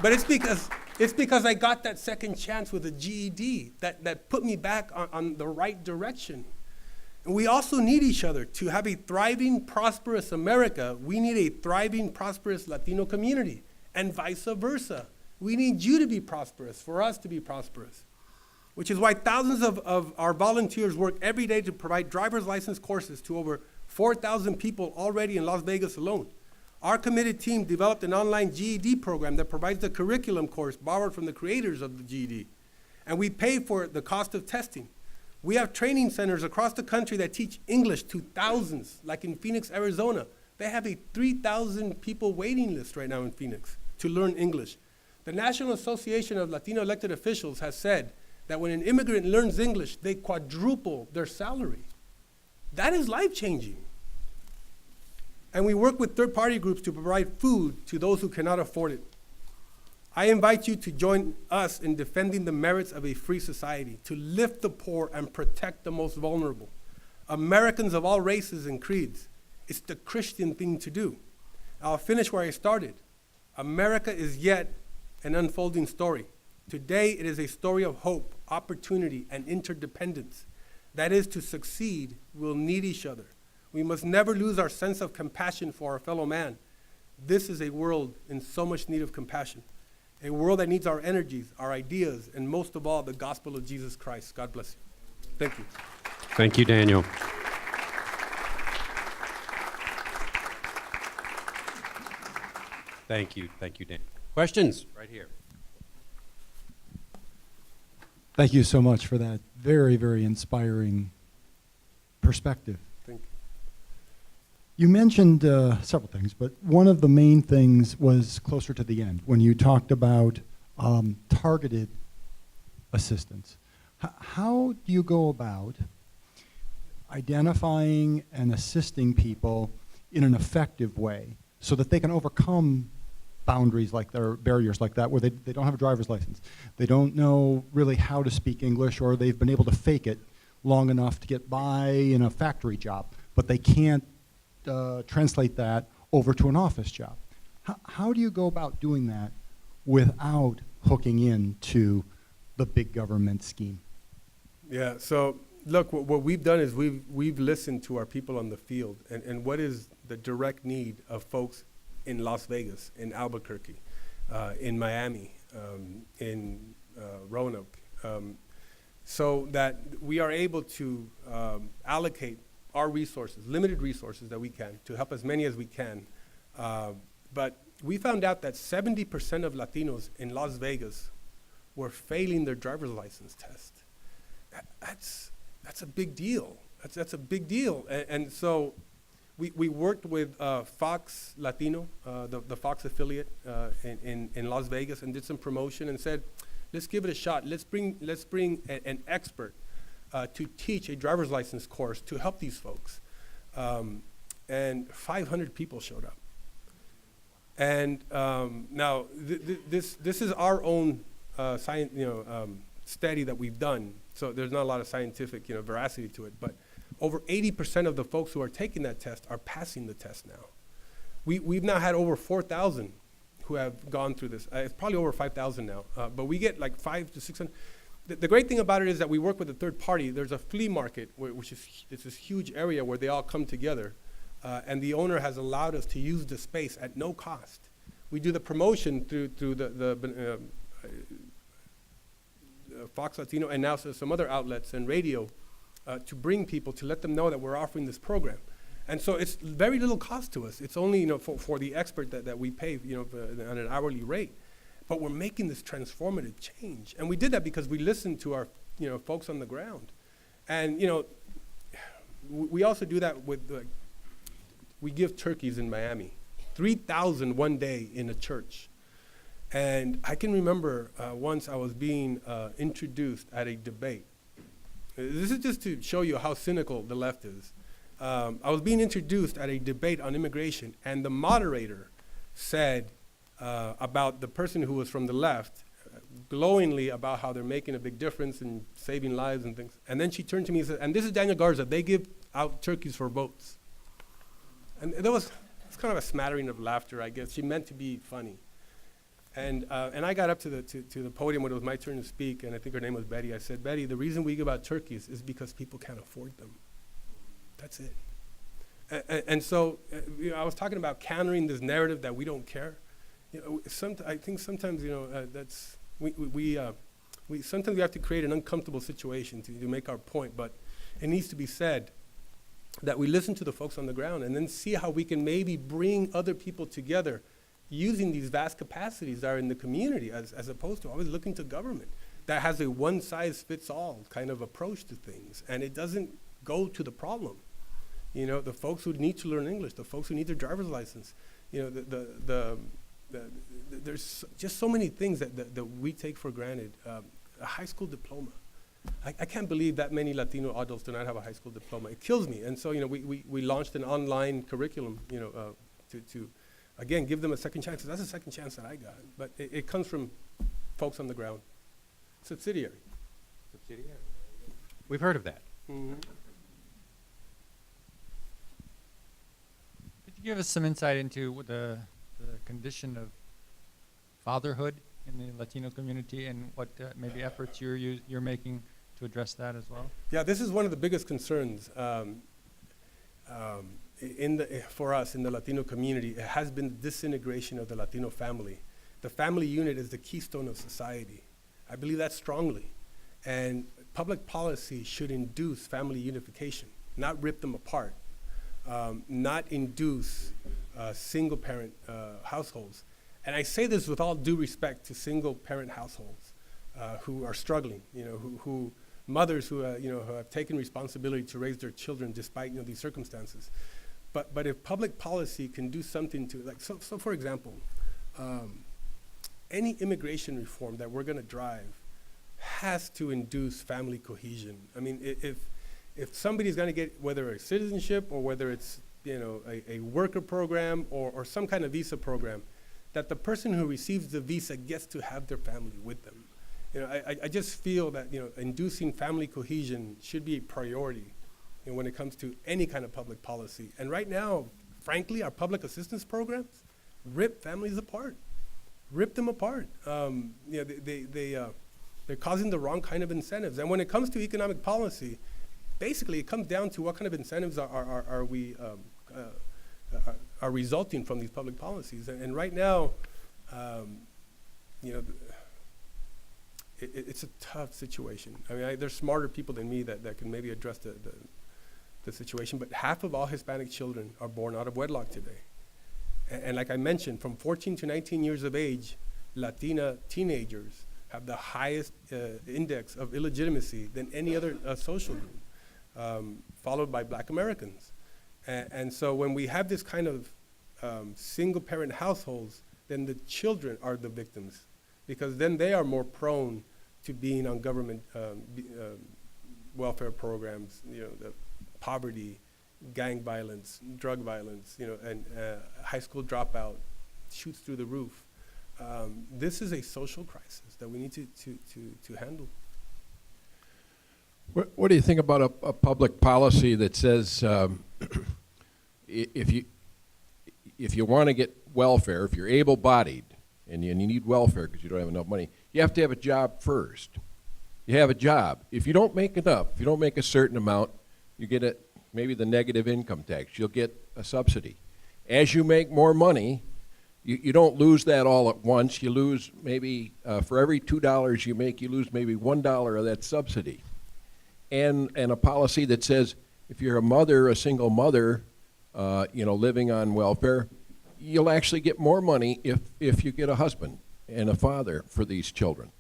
But it's because I got that second chance with a GED that put me back on the right direction. And we also need each other. To have a thriving, prosperous America, we need a thriving, prosperous Latino community, and vice versa. We need you to be prosperous for us to be prosperous, which is why thousands of our volunteers work every day to provide driver's license courses to over 4,000 people already in Las Vegas alone. Our committed team developed an online GED program that provides the curriculum course borrowed from the creators of the GED, and we pay for the cost of testing. We have training centers across the country that teach English to thousands, like in Phoenix, Arizona. They have a 3,000 people waiting list right now in Phoenix to learn English. The National Association of Latino Elected Officials has said that when an immigrant learns English, they quadruple their salary. That is life-changing. And we work with third-party groups to provide food to those who cannot afford it. I invite you to join us in defending the merits of a free society, to lift the poor and protect the most vulnerable. Americans of all races and creeds, it's the Christian thing to do. I'll finish where I started. America is yet an unfolding story. Today, it is a story of hope, opportunity, and interdependence. That is, to succeed, we'll need each other. We must never lose our sense of compassion for our fellow man. This is a world in so much need of compassion, a world that needs our energies, our ideas, and most of all, the gospel of Jesus Christ. God bless you. Thank you. Thank you, Daniel. Thank you, Daniel. Questions? Right here. Thank you so much for that very, very inspiring perspective. Thank you. You mentioned several things, but one of the main things was closer to the end when you talked about targeted assistance. How do you go about identifying and assisting people in an effective way so that they can overcome boundaries like that, or barriers like that, where they don't have a driver's license, they don't know really how to speak English, or they've been able to fake it long enough to get by in a factory job, but they can't translate that over to an office job? How do you go about doing that without hooking into the big government scheme? Yeah, so look, what we've done is we've listened to our people on the field and what is the direct need of folks in Las Vegas, in Albuquerque, in Miami, in Roanoke, so that we are able to allocate our resources, limited resources that we can, to help as many as we can. But we found out that 70% of Latinos in Las Vegas were failing their driver's license test. That's a big deal. That's a big deal. And so we worked with Fox Latino, the Fox affiliate in Las Vegas, and did some promotion and said, let's give it a shot. Let's bring an expert to teach a driver's license course to help these folks. And 500 people showed up. And now this is our own study that we've done. So there's not a lot of scientific veracity to it, but over 80% of the folks who are taking that test are passing the test now. We've now had over 4,000 who have gone through this. It's probably over 5,000 now, but we get like 500 to 600. The great thing about it is that we work with a third party. There's a flea market, which is it's this huge area where they all come together, and the owner has allowed us to use the space at no cost. We do the promotion through the Fox Latino and now some other outlets and radio to bring people, to let them know that we're offering this program. And so it's very little cost to us. It's only for the expert that we pay on an hourly rate. But we're making this transformative change. And we did that because we listened to our folks on the ground. And we also do that with, we give turkeys in Miami. 3,000 one day in a church. And I can remember once I was being introduced at a debate. This is just to show you how cynical the left is. I was being introduced at a debate on immigration, and the moderator said about the person who was from the left, glowingly about how they're making a big difference in saving lives and things. And then she turned to me and said, and this is Daniel Garza, they give out turkeys for votes. And it's kind of a smattering of laughter, I guess. She meant to be funny. And I got up to the podium when it was my turn to speak, and I think her name was Betty. I said, Betty, the reason we give out turkeys is because people can't afford them. That's it. And so I was talking about countering this narrative that we don't care. I think sometimes that's we sometimes we have to create an uncomfortable situation to make our point, but it needs to be said that we listen to the folks on the ground and then see how we can maybe bring other people together using these vast capacities that are in the community, as opposed to always looking to government that has a one-size-fits-all kind of approach to things, and it doesn't go to the problem. The folks who need to learn English, the folks who need their driver's license, there's just so many things that we take for granted. A high school diploma. I can't believe that many Latino adults do not have a high school diploma. It kills me. And so, we launched an online curriculum, to again, give them a second chance. That's a second chance that I got. But it comes from folks on the ground. Subsidiary. We've heard of that. Mm-hmm. Could you give us some insight into the condition of fatherhood in the Latino community and what maybe efforts you're making to address that as well? Yeah, this is one of the biggest concerns for us in the Latino community. It has been the disintegration of the Latino family. The family unit is the keystone of society. I believe that strongly. And public policy should induce family unification, not rip them apart, not induce single-parent households. And I say this with all due respect to single-parent households who are struggling, who mothers who who have taken responsibility to raise their children despite these circumstances. But if public policy can do something to, so for example, any immigration reform that we're going to drive has to induce family cohesion. I mean, if somebody's going to get, whether it's citizenship or whether it's a worker program or some kind of visa program, that the person who receives the visa gets to have their family with them. I just feel that inducing family cohesion should be a priority when it comes to any kind of public policy. And right now, frankly, our public assistance programs rip families apart, rip them apart. They're causing the wrong kind of incentives. And when it comes to economic policy, basically it comes down to what kind of incentives are we are resulting from these public policies. And right now, it's a tough situation. I mean, there's smarter people than me that can maybe address the situation, but half of all Hispanic children are born out of wedlock today. And like I mentioned, from 14 to 19 years of age, Latina teenagers have the highest index of illegitimacy than any other social group, followed by Black Americans. And so when we have this kind of single-parent households, then the children are the victims, because then they are more prone to being on government welfare programs, the poverty, gang violence, drug violence, and high school dropout shoots through the roof. This is a social crisis that we need to handle. What do you think about a public policy that says if you want to get welfare, if you're able-bodied and you need welfare because you don't have enough money, you have to have a job first. You have a job. If you don't make enough, if you don't make a certain amount, you get maybe the negative income tax. You'll get a subsidy. As you make more money, you don't lose that all at once. You lose maybe, for every $2 you make, you lose maybe $1 of that subsidy. And a policy that says if you're a mother, a single mother, living on welfare, you'll actually get more money if you get a husband and a father for these children.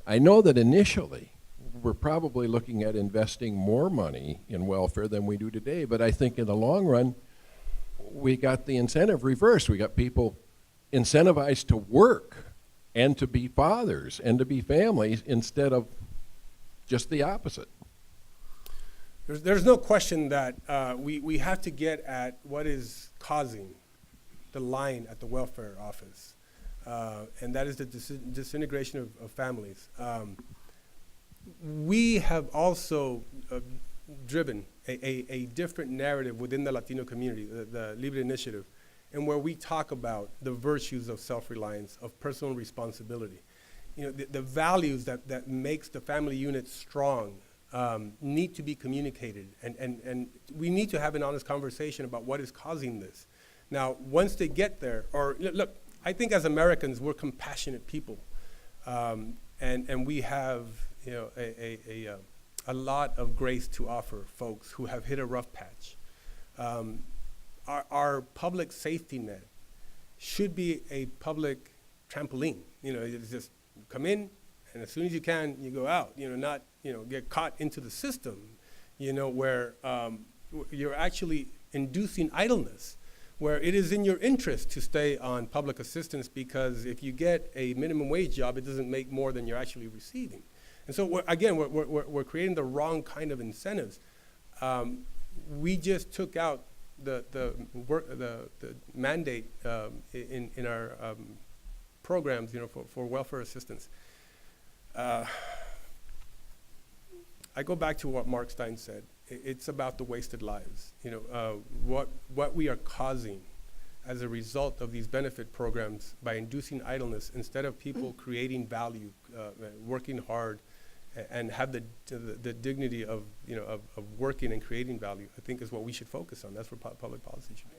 I know that initially we're probably looking at investing more money in welfare than we do today, but I think in the long run, we got the incentive reversed. We got people incentivized to work and to be fathers and to be families instead of just the opposite. There's no question that we have to get at what is causing the line at the welfare office, and that is the disintegration of families. We have also driven a different narrative within the Latino community, the Libre initiative, and where we talk about the virtues of self-reliance, of personal responsibility. The values that makes the family unit strong need to be communicated, and we need to have an honest conversation about what is causing this. Now, once they get there, or look, I think as Americans, we're compassionate people, and we have a lot of grace to offer folks who have hit a rough patch. Our public safety net should be a public trampoline. It's just come in, and as soon as you can, you go out. Not get caught into the system. Where you're actually inducing idleness, where it is in your interest to stay on public assistance, because if you get a minimum wage job, it doesn't make more than you're actually receiving. And so we're creating the wrong kind of incentives. We just took out the mandate in our programs, for welfare assistance. I go back to what Mark Stein said. It's about the wasted lives. What we are causing as a result of these benefit programs by inducing idleness instead of people creating value, working hard, and have the dignity of working and creating value, I think is what we should focus on. That's what public policy should be.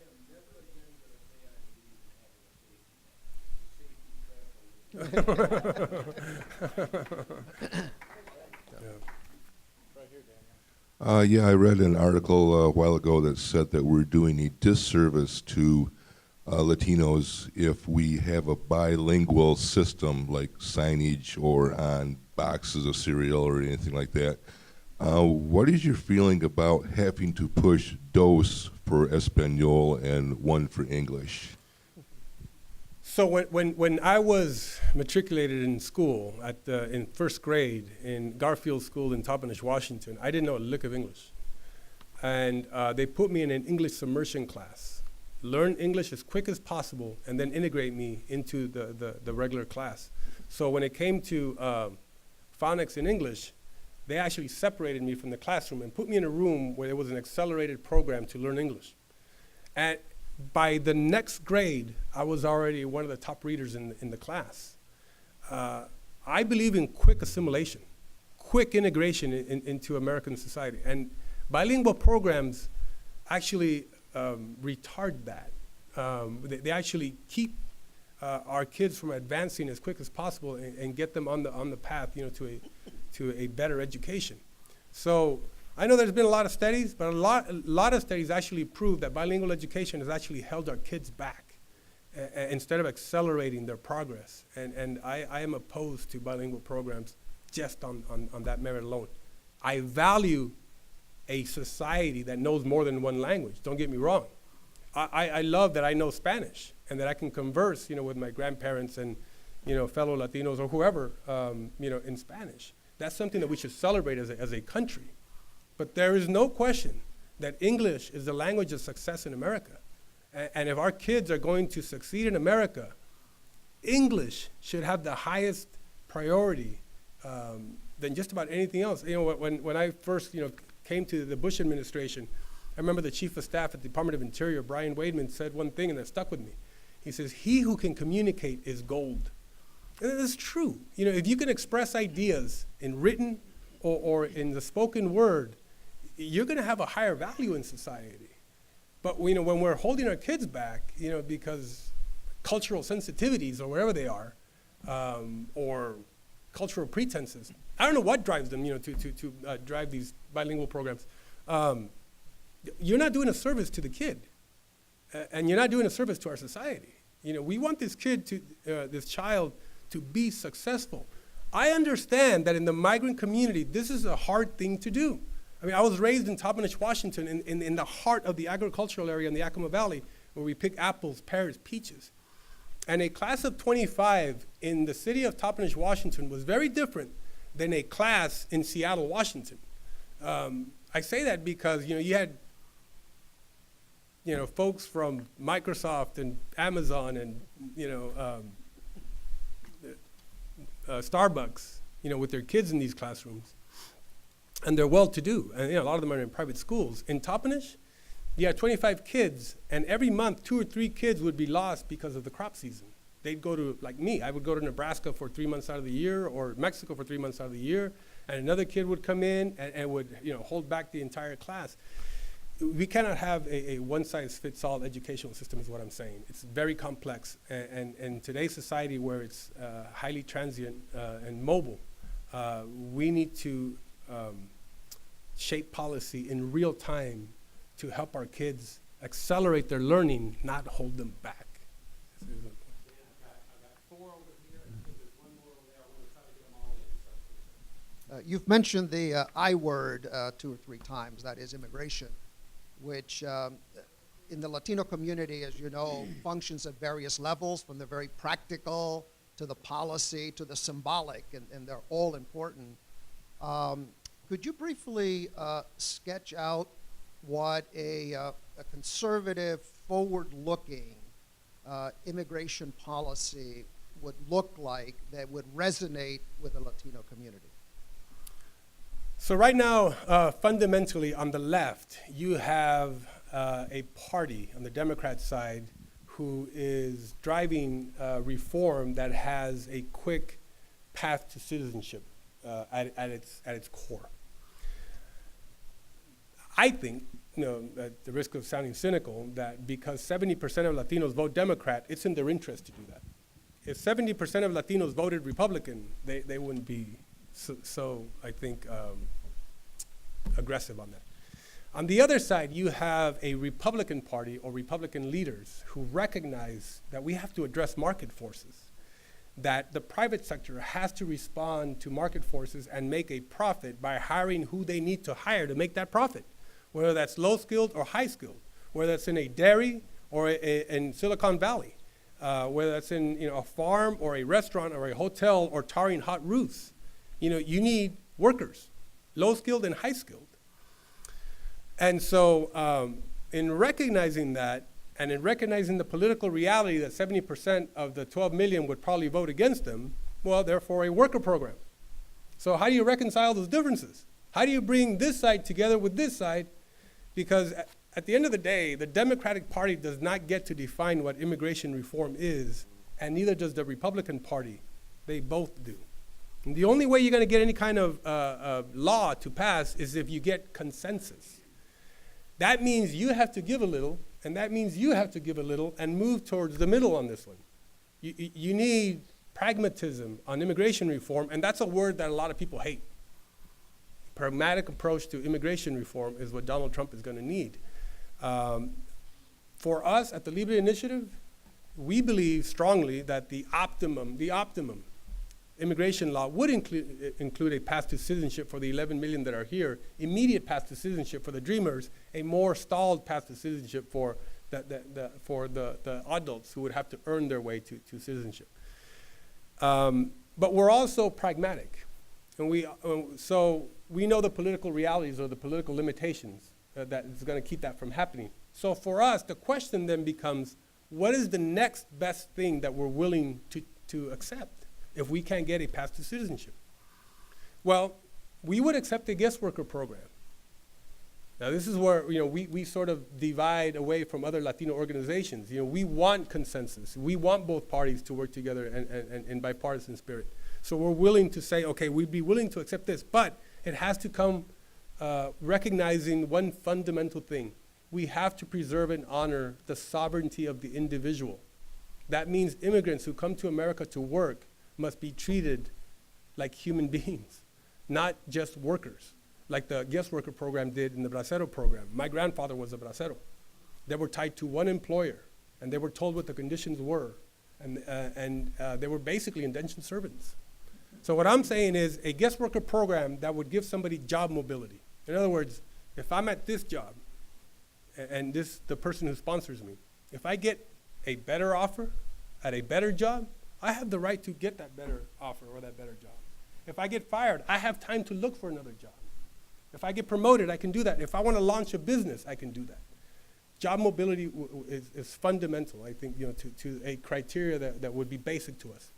Yeah, I read an article a while ago that said that we're doing a disservice to Latinos if we have a bilingual system like signage or on boxes of cereal or anything like that. What is your feeling about having to push dos for Espanol and one for English? So when I was matriculated in school in first grade in Garfield School in Toppenish, Washington, I didn't know a lick of English. And they put me in an English submersion class. Learn English as quick as possible and then integrate me into the regular class. So when it came to phonics in English, they actually separated me from the classroom and put me in a room where there was an accelerated program to learn English. And by the next grade, I was already one of the top readers in the class. I believe in quick assimilation, quick integration into American society. And bilingual programs actually retard that. They actually keep our kids from advancing as quick as possible and get them on the path, to a better education. So I know there's been a lot of studies, but a lot of studies actually prove that bilingual education has actually held our kids back instead of accelerating their progress. And I am opposed to bilingual programs just on that merit alone. I value a society that knows more than one language. Don't get me wrong. I love that I know Spanish and that I can converse, with my grandparents and, fellow Latinos or whoever, in Spanish. That's something that we should celebrate as a country. But there is no question that English is the language of success in America. And if our kids are going to succeed in America, English should have the highest priority than just about anything else. When I first, came to the Bush administration, I remember the chief of staff at the Department of Interior, Brian Wademan, said one thing and that stuck with me. He says, "He who can communicate is gold." And that's true. If you can express ideas in written or in the spoken word, you're going to have a higher value in society. But when we're holding our kids back, because cultural sensitivities or whatever they are, or cultural pretenses, I don't know what drives them, to drive these bilingual programs. You're not doing a service to the kid, and you're not doing a service to our society. We want this kid this child to be successful. I understand that in the migrant community, this is a hard thing to do. I mean, I was raised in Toppenish, Washington, in the heart of the agricultural area in the Yakima Valley, where we pick apples, pears, peaches. And a class of 25 in the city of Toppenish, Washington was very different than a class in Seattle, Washington. I say that because, you had, folks from Microsoft and Amazon and, Starbucks, with their kids in these classrooms. And they're well-to-do, and a lot of them are in private schools. In Toppenish, you had 25 kids, and every month, 2 or 3 kids would be lost because of the crop season. They'd go to, like me, I would go to Nebraska for 3 months out of the year, or Mexico for 3 months out of the year, and another kid would come in and would, hold back the entire class. We cannot have a one-size-fits-all educational system, is what I'm saying. It's very complex, and in today's society where it's highly transient and mobile, we need to shape policy in real time to help our kids accelerate their learning, not hold them back. You've mentioned the I word 2 or 3 times, that is immigration, which in the Latino community, as you know, functions at various levels, from the very practical to the policy to the symbolic, and they're all important. Could you briefly sketch out what a conservative, forward-looking immigration policy would look like that would resonate with the Latino community? So right now, fundamentally on the left, you have a party on the Democrat side who is driving reform that has a quick path to citizenship at its core. I think, at the risk of sounding cynical, that because 70% of Latinos vote Democrat, it's in their interest to do that. If 70% of Latinos voted Republican, they wouldn't be so I think, aggressive on that. On the other side, you have a Republican Party or Republican leaders who recognize that we have to address market forces, that the private sector has to respond to market forces and make a profit by hiring who they need to hire to make that profit, whether that's low-skilled or high-skilled, whether that's in a dairy or in Silicon Valley, whether that's in a farm or a restaurant or a hotel or tarring hot roofs. You need workers, low-skilled and high-skilled. And so in recognizing that, and in recognizing the political reality that 70% of the 12 million would probably vote against them, well, therefore a worker program. So how do you reconcile those differences? How do you bring this side together with this side? Because at the end of the day, the Democratic Party does not get to define what immigration reform is, and neither does the Republican Party. They both do. And the only way you're going to get any kind of law to pass is if you get consensus. That means you have to give a little, and that means you have to give a little and move towards the middle on this one. You need pragmatism on immigration reform, and that's a word that a lot of people hate. Pragmatic approach to immigration reform is what Donald Trump is going to need. For us at the Libre Initiative, we believe strongly that the optimum immigration law would include a path to citizenship for the 11 million that are here, immediate path to citizenship for the dreamers, a more stalled path to citizenship for the adults who would have to earn their way to citizenship. But we're also pragmatic, and so we know the political realities or the political limitations that is going to keep that from happening. So for us, the question then becomes, what is the next best thing that we're willing to accept if we can't get a path to citizenship? Well, we would accept a guest worker program. Now this is where we sort of divide away from other Latino organizations. We want consensus. We want both parties to work together and in bipartisan spirit. So we're willing to say, okay, we'd be willing to accept this, but it has to come recognizing one fundamental thing. We have to preserve and honor the sovereignty of the individual. That means immigrants who come to America to work must be treated like human beings, not just workers, like the guest worker program did in the bracero program. My grandfather was a bracero. They were tied to one employer, and they were told what the conditions were, and they were basically indentured servants. So what I'm saying is a guest worker program that would give somebody job mobility. In other words, if I'm at this job, and the person who sponsors me, if I get a better offer at a better job, I have the right to get that better offer or that better job. If I get fired, I have time to look for another job. If I get promoted, I can do that. If I want to launch a business, I can do that. Job mobility is fundamental, I think, to a criteria that would be basic to us.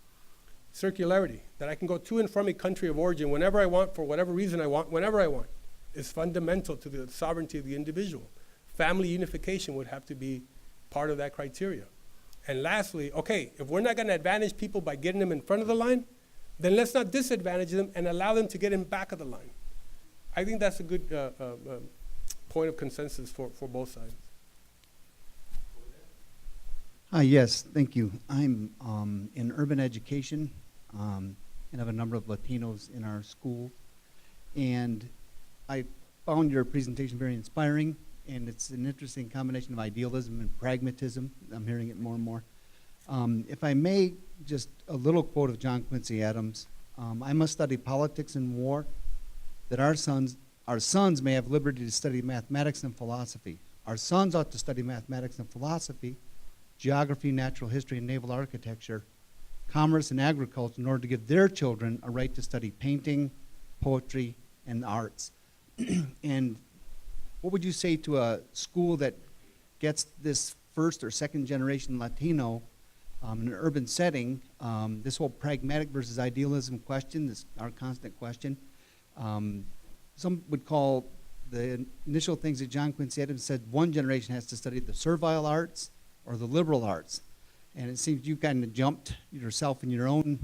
Circularity, that I can go to and from a country of origin whenever I want, for whatever reason I want, whenever I want, is fundamental to the sovereignty of the individual. Family unification would have to be part of that criteria. And lastly, okay, if we're not going to advantage people by getting them in front of the line, then let's not disadvantage them and allow them to get in back of the line. I think that's a good point of consensus for both sides. Yes, thank you. I'm in urban education and have a number of Latinos in our school. And I found your presentation very inspiring, and it's an interesting combination of idealism and pragmatism. I'm hearing it more and more. If I may, just a little quote of John Quincy Adams. I must study politics and war, that our sons may have liberty to study mathematics and philosophy. Our sons ought to study mathematics and philosophy, geography, natural history, and naval architecture, commerce, and agriculture in order to give their children a right to study painting, poetry, and the arts. And what would you say to a school that gets this first or second generation Latino in an urban setting, this whole pragmatic versus idealism question, this our constant question? Some would call the initial things that John Quincy Adams said, one generation has to study the servile arts or the liberal arts. And it seems you kind of jumped yourself in your own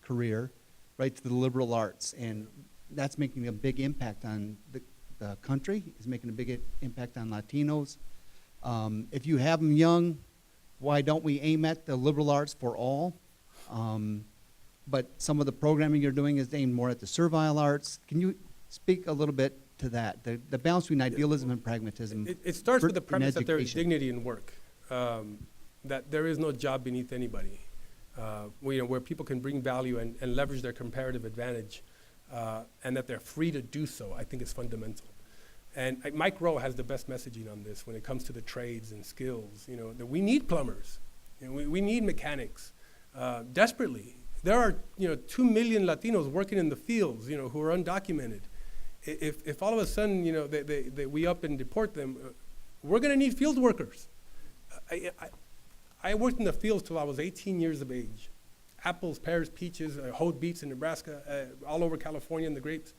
career right to the liberal arts. And that's making a big impact on the country. It's making a big impact on Latinos. If you have them young, why don't we aim at the liberal arts for all? But some of the programming you're doing is aimed more at the servile arts. Can you speak a little bit to that, the balance between idealism and pragmatism? It starts with the premise that there is education. dignity in work, that there is no job beneath anybody, where people can bring value and leverage their comparative advantage, and that they're free to do so, I think is fundamental. And Mike Rowe has the best messaging on this when it comes to the trades and skills, that we need plumbers, we need mechanics, desperately. There are, 2 million Latinos working in the fields, who are undocumented. If all of a sudden, we up and deport them, we're going to need field workers. I worked in the fields till I was 18 years of age. Apples, pears, peaches, hoed beets in Nebraska, all over California and the grapes.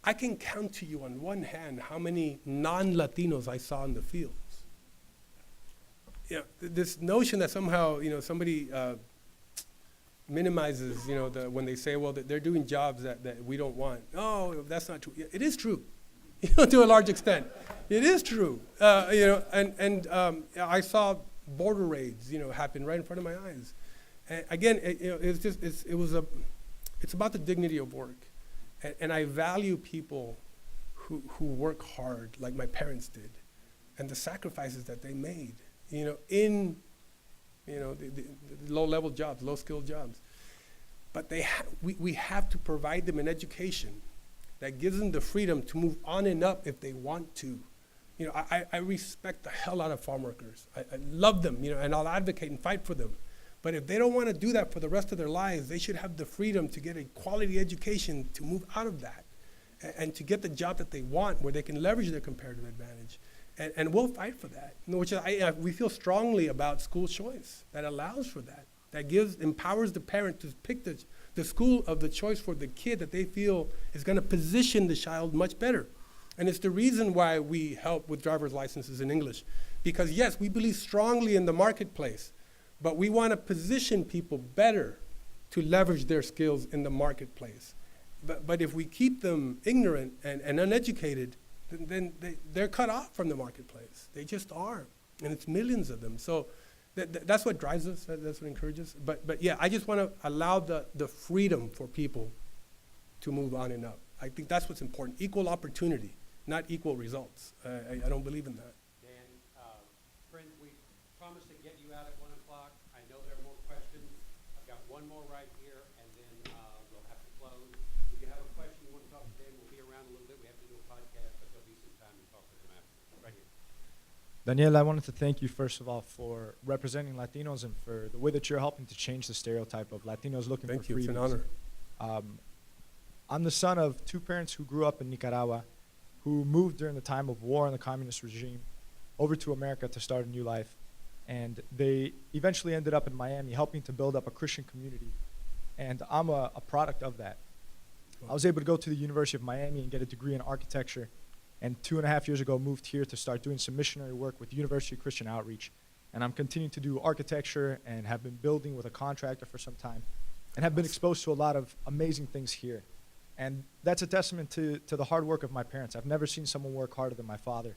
I can count to you on one hand how many non-Latinos I saw in the fields. This notion that somehow, somebody minimizes, when they say, well, that they're doing jobs that we don't want. No, that's not true. It is true, to a large extent. It is true, I saw border raids, happen right in front of my eyes. And again, it's about the dignity of work, and I value people who work hard, like my parents did, and the sacrifices that they made, in you know, the low-level jobs, low-skilled jobs. But we have to provide them an education that gives them the freedom to move on and up if they want to. You know, I respect the hell out of farm workers. I love them, you know, and I'll advocate and fight for them. But if they don't want to do that for the rest of their lives, they should have the freedom to get a quality education to move out of that and to get the job that they want where they can leverage their comparative advantage. And we'll fight for that, you know, which is, we feel strongly about school choice that allows for that, that empowers the parent to pick the school of the choice for the kid that they feel is going to position the child much better. And it's the reason why we help with driver's licenses in English. Because yes, we believe strongly in the marketplace, but we want to position people better to leverage their skills in the marketplace. But if we keep them ignorant and uneducated, then they're cut off from the marketplace. They just are, and it's millions of them. So that's what drives us, that's what encourages. But yeah, I just want to allow the freedom for people to move on and up. I think that's what's important, equal opportunity, not equal results. I don't believe in that. Dan, friends, we promised to get you out at 1 o'clock. I know there are more questions. I've got one more right here, and then we'll have to close. If you have a question you want to talk to Dan, we'll be around a little bit. We have to do a podcast, but there'll be some time to talk to him after. Right here. Daniel, I wanted to thank you, first of all, for representing Latinos and for the way that you're helping to change the stereotype of Latinos looking Thank for you, it's freedoms. an honor. I'm the son of two parents who grew up in Nicaragua, who moved during the time of war in the communist regime over to America to start a new life. And they eventually ended up in Miami helping to build up a Christian community. And I'm a product of that. I was able to go to the University of Miami and get a degree in architecture. And 2.5 years ago, moved here to start doing some missionary work with University of Christian Outreach. And I'm continuing to do architecture and have been building with a contractor for some time and have been exposed to a lot of amazing things here. And that's a testament to the hard work of my parents. I've never seen someone work harder than my father.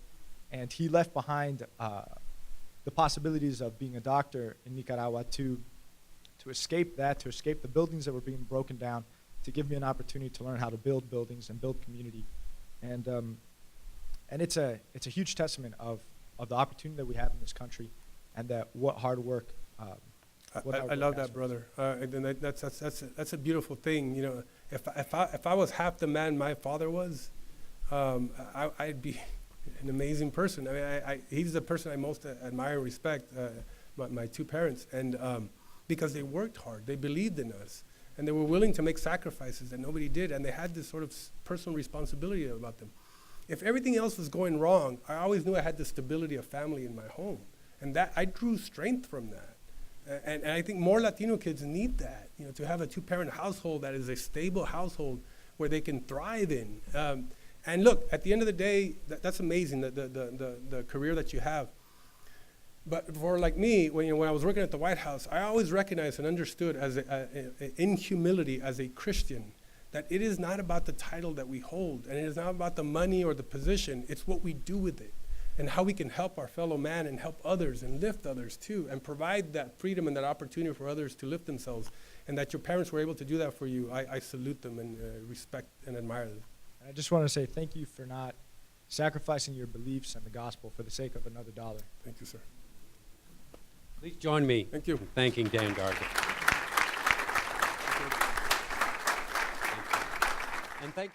And he left behind the possibilities of being a doctor in Nicaragua to escape that, to escape the buildings that were being broken down, to give me an opportunity to learn how to build buildings and build community. And it's a huge testament of the opportunity that we have in this country, and that what hard work. I love that, brother. And that's a beautiful thing. You know, if I was half the man my father was, I'd be an amazing person. I mean, he's the person I most admire and respect. My two parents, and because they worked hard, they believed in us, and they were willing to make sacrifices that nobody did, and they had this sort of personal responsibility about them. If everything else was going wrong, I always knew I had the stability of family in my home, and that I drew strength from that. And I think more Latino kids need that, you know, to have a two-parent household that is a stable household where they can thrive in. And look, at the end of the day, that's amazing, the career that you have. But for like me, when I was working at the White House, I always recognized and understood in humility as a Christian that it is not about the title that we hold, and it is not about the money or the position. It's what we do with it, and how we can help our fellow man and help others and lift others too, and provide that freedom and that opportunity for others to lift themselves. And that your parents were able to do that for you, I salute them and respect and admire them. I just want to say thank you for not sacrificing your beliefs and the gospel for the sake of another dollar. Thank you, sir. Please join me Thank you. in thanking Dan Garza. And thank